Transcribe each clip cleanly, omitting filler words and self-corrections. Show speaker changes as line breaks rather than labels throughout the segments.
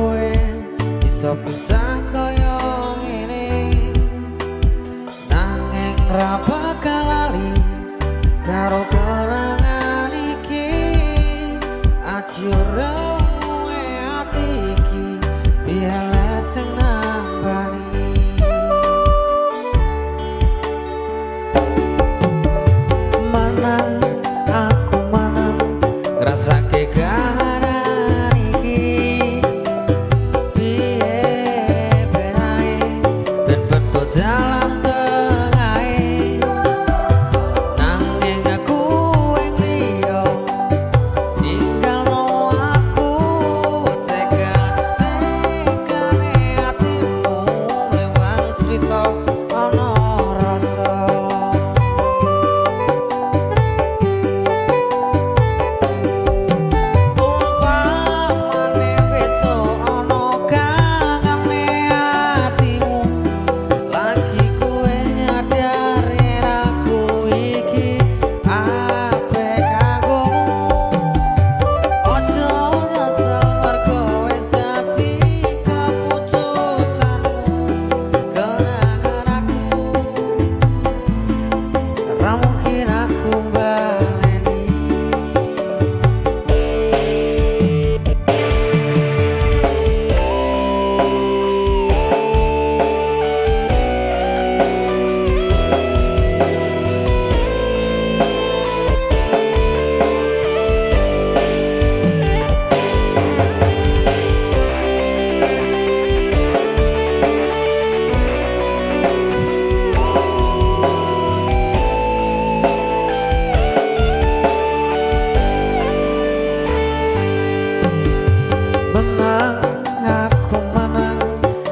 kowe iso pisah kaya ngene, nanging ra bakal lali karo kenangan iki. Aja remuwe ati iki biar sing nambani. Manang aku manang ngrasake kahanan iki, piye benae ben beto dalam tengahe, nanging aku yang liya tinggalno aku tega-tegane atimu lewat cerita ana rasa.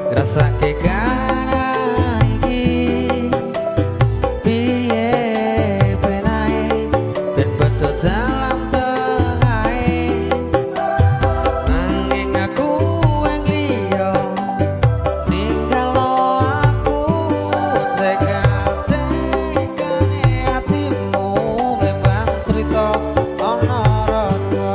Ngrasake kahanan iki, piye benae ben beto dalam tengahe, nanging aku yang liya tinggalno aku tega-tegane atimu memang cerita ana rasa.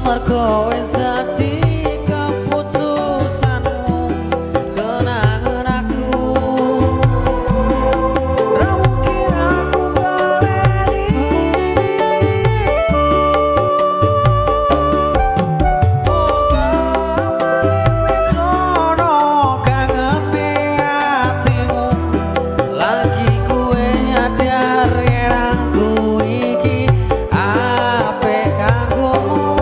Mergo wis dadi keputusanmu, kenangan aku ra mungkin aku baleni. Wis ono kangene atimu, lagi kowe nyadar yen aku iki apik kanggomu.